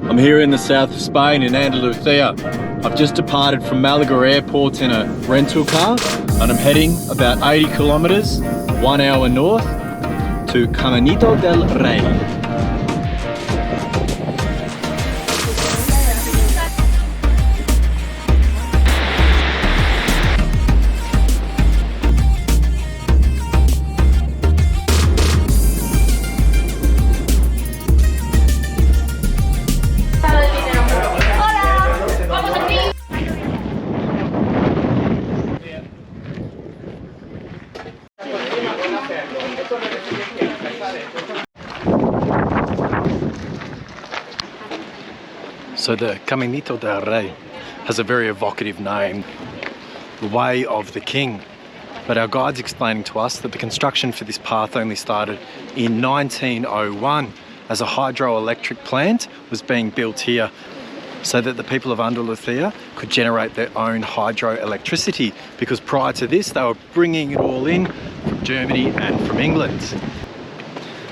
I'm here in the south of Spain in Andalusia. I've just departed from Malaga airport in a rental car and I'm heading about 80 kilometres, 1 hour north to Caminito del Rey. So the Caminito del Rey has a very evocative name, the Way of the King. But our guide's explaining to us that the construction for this path only started in 1901 as a hydroelectric plant was being built here so that the people of Andalusia could generate their own hydroelectricity, because prior to this they were bringing it all in from Germany and from England.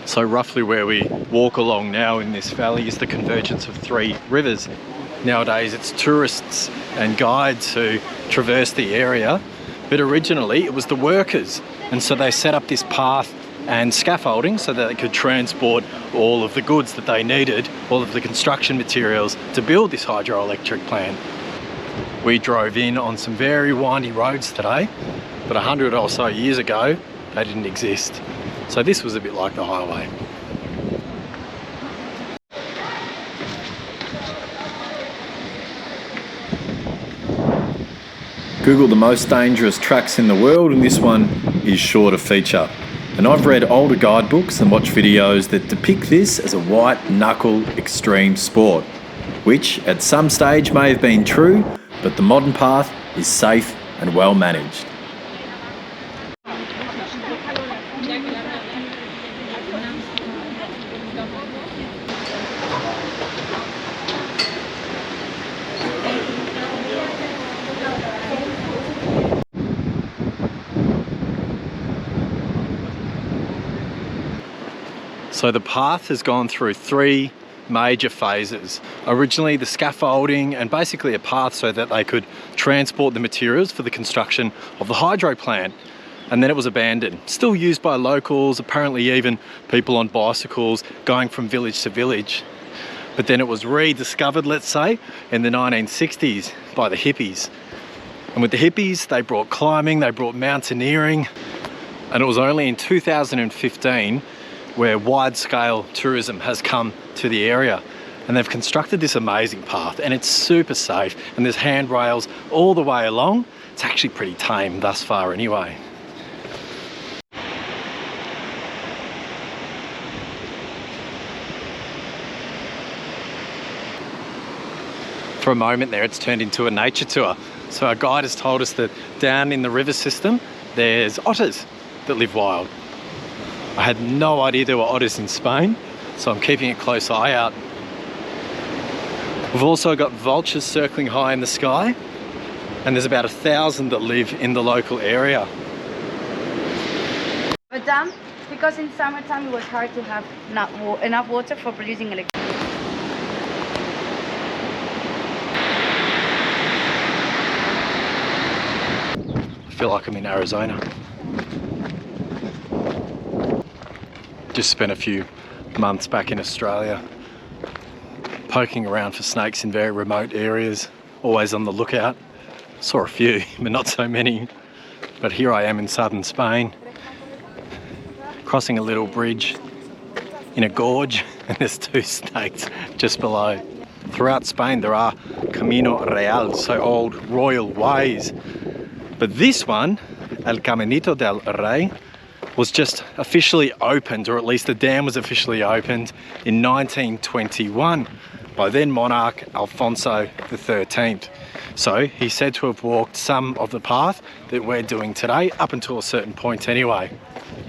So roughly where we walk along now in this valley is the convergence of 3 rivers. Nowadays it's tourists and guides who traverse the area, but originally it was the workers, and so they set up this path and scaffolding so that they could transport all of the goods that they needed, all of the construction materials to build this hydroelectric plant. We drove in on some very windy roads today, but 100 or so years ago they didn't exist. So this was a bit like the highway. Google the most dangerous tracks in the world and this one is sure to feature. And I've read older guidebooks and watched videos that depict this as a white knuckle extreme sport, which at some stage may have been true, but the modern path is safe and well managed. So the path has gone through 3 major phases. Originally the scaffolding and basically a path so that they could transport the materials for the construction of the hydro plant. And then it was abandoned. Still used by locals, apparently even people on bicycles going from village to village. But then it was rediscovered, let's say, in the 1960s by the hippies. And with the hippies, they brought climbing, they brought mountaineering. And it was only in 2015 where wide-scale tourism has come to the area, and they've constructed this amazing path, and it's super safe, and there's handrails all the way along. It's actually pretty tame thus far anyway. For a moment there it's turned into a nature tour. So our guide has told us that down in the river system there's otters that live wild. I had no idea there were otters in Spain, so I'm keeping a close eye out. We've also got vultures circling high in the sky, and there's about 1,000 that live in the local area. A dam, because in summertime it was hard to have enough water for producing electricity. I feel like I'm in Arizona. Just spent a few months back in Australia poking around for snakes in very remote areas, always on the lookout. Saw a few, but not so many. But here I am in southern Spain, crossing a little bridge in a gorge, and there's 2 snakes just below. Throughout Spain there are Camino Real, so old royal ways. But this one, El Caminito del Rey, was just officially opened, or at least the dam was officially opened in 1921 by then monarch Alfonso XIII. So he's said to have walked some of the path that we're doing today, up until a certain point anyway.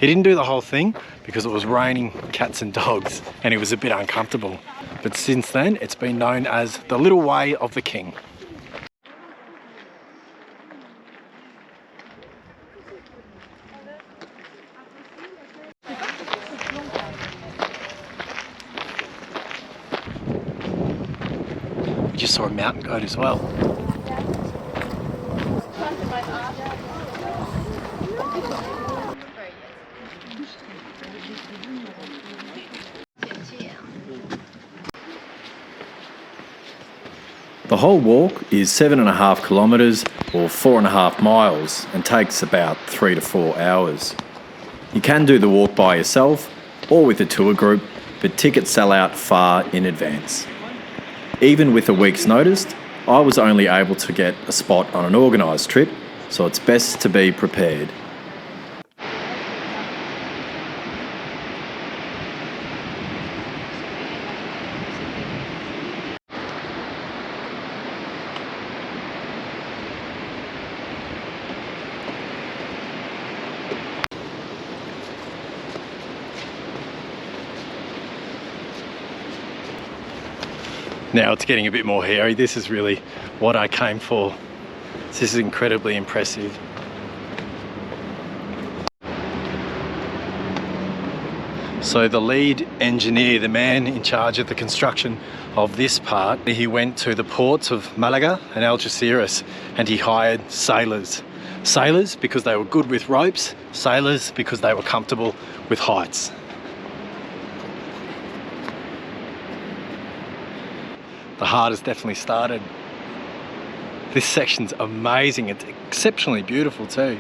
He didn't do the whole thing because it was raining cats and dogs and he was a bit uncomfortable. But since then it's been known as the Little Way of the King. We just saw a mountain goat as well. The whole walk is 7.5 kilometres or 4.5 miles and takes about 3 to 4 hours. You can do the walk by yourself or with a tour group, but tickets sell out far in advance. Even with a week's notice, I was only able to get a spot on an organised trip, so it's best to be prepared. Now it's getting a bit more hairy. This is really what I came for. This is incredibly impressive. So the lead engineer, the man in charge of the construction of this part, he went to the ports of Malaga and Algeciras and he hired sailors. Sailors because they were good with ropes, sailors because they were comfortable with heights. The heart has definitely started. This section's amazing. It's exceptionally beautiful too.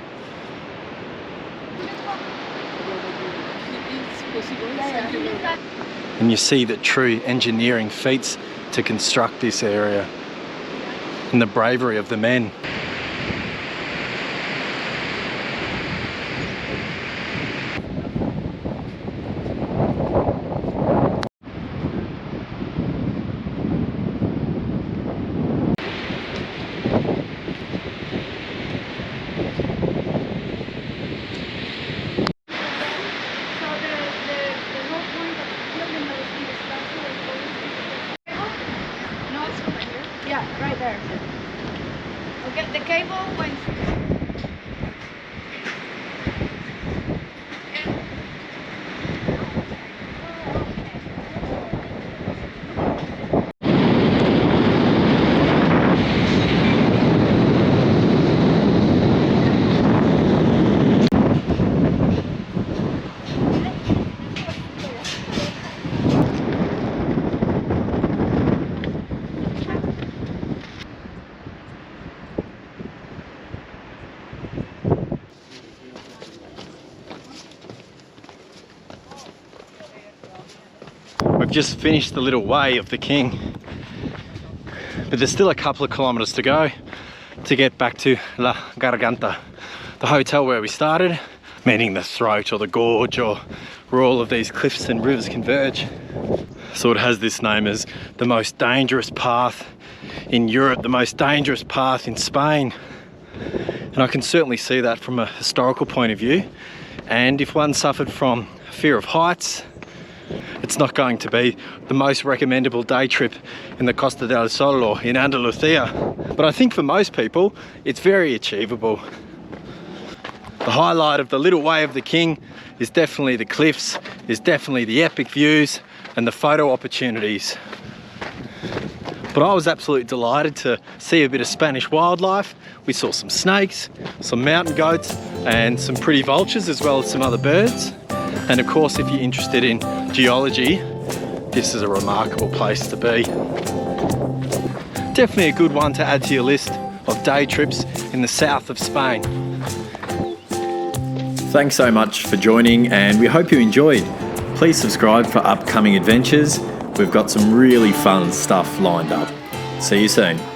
And you see the true engineering feats to construct this area and the bravery of the men. Yeah, right there. Okay, the cable went. We've just finished the little way of the King, but there's still a couple of kilometres to go to get back to La Garganta, the hotel where we started, meaning the throat or the gorge, or where all of these cliffs and rivers converge. So it has this name as the most dangerous path in Europe, the most dangerous path in Spain. And I can certainly see that from a historical point of view. And if one suffered from fear of heights, it's not going to be the most recommendable day trip in the Costa del Sol or in Andalusia. But I think for most people, it's very achievable. The highlight of the little way of the King is definitely the cliffs, is definitely the epic views and the photo opportunities. But I was absolutely delighted to see a bit of Spanish wildlife. We saw some snakes, some mountain goats, and some pretty vultures, as well as some other birds. And of course, if you're interested in geology, this is a remarkable place to be. Definitely a good one to add to your list of day trips in the south of Spain. Thanks so much for joining, and we hope you enjoyed. Please subscribe for upcoming adventures. We've got some really fun stuff lined up. See you soon.